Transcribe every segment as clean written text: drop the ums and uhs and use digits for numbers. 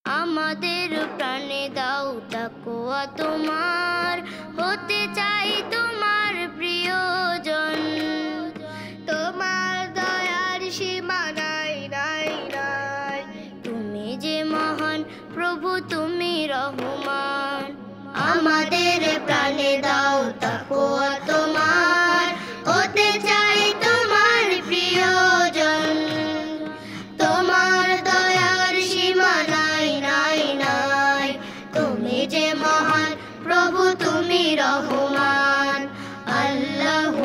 আমাদের প্রাণে দাও তাকওয়া তোমার, হতে চাই তোমার প্রিয়জন। তোমার দয়ার সীমা নাই নাই নাই, তুমি যে মহান প্রভু, তুমি রহমান। আমাদের প্রাণে দাও তাকওয়া তোমার, হতে চাই তোমার প্রিয়জন। তোমার দয়ার সীমা নাই নাই নাই, তুমি যে মহান প্রভু, তুমি রহমান। আল্লাহু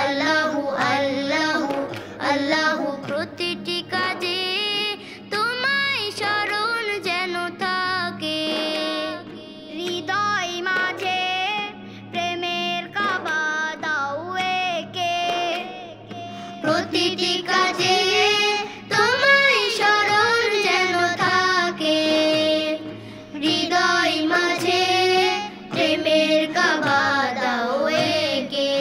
আল্লাহু আল্লাহু আল্লাহু, প্রতিটি কাজে তোমায় স্মরণ যেন থাকে। হৃদয় মাঝে প্রেমের কাবা দাও এঁকে, প্রতিটি কাজে তোমায় স্মরণ যেন থাকে। হৃদয় মাঝে প্রেমের কাবা দাও এঁকে,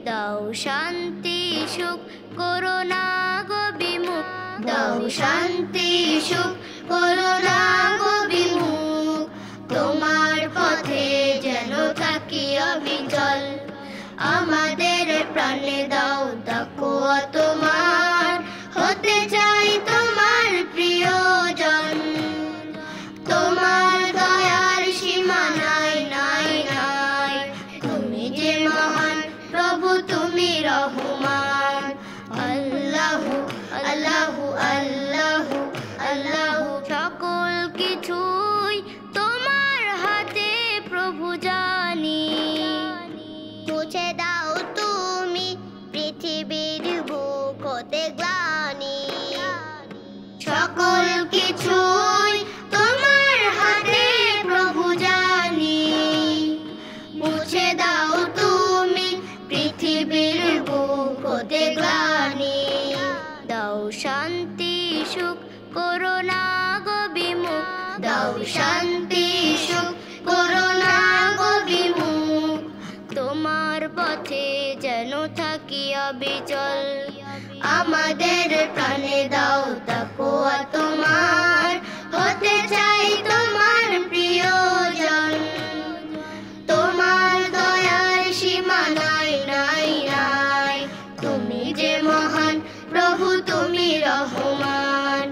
দাও শান্তি সুখ করো না গো বিমুখ, দাও শান্তি সুখ করো না গো বিমুখ। তোমার পথে যেন থাকি অবিচল, আমাদের প্রাণে দাও তাকওয়া তোমার, হতে চাই তোমার প্রিয়জন। তোমার দয়ার সীমা নাই নাই নাই, তুমি যে মহান প্রভু, তুমি রহমান। আল্লাহু আল্লাহু আল্লাহু আল্লাহু, সকল কিছুই তোমার হাতে প্রভু জানি। মুছে দাও তুমি পৃথিবীর বুক হতে গ্লানি, সকল কিছুই তোমার হাতে প্রভু জানি। মুছে দাও তুমি পৃথিবীর বুক হতে গ্লানি, দাও শান্তি সুখ করো না গো বিমুখ, দাও শান্তি সুখ করো না গো বিমুখ। তোমার পথে যেন থাকি অবিচল, আমাদের প্রাণে দাও তাকওয়া তোমার, হতে চাই তোমার প্রিয়জন। তোমার দয়ার সীমা নাই নাই নাই, তুমি যে মহান প্রভু, তুমি রহমান।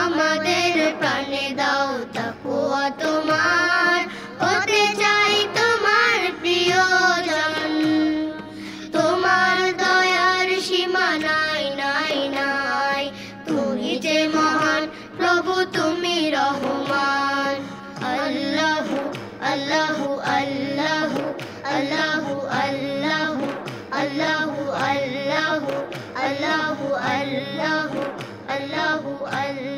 আমাদের প্রাণে দাও তাকওয়া তোমার, হতে চাই তোমার প্রিয়জন। তোমার দয়ার সীমা নাই নাই নাই, তুমি যে মহান প্রভু, তুমি রহমান। আল্লাহু আল্লাহু আল্লাহু আল্লাহু আল্লাহু আল্লাহু আল্লাহু আল্লাহু আল্লাহু আল্লাহু আল্লাহু।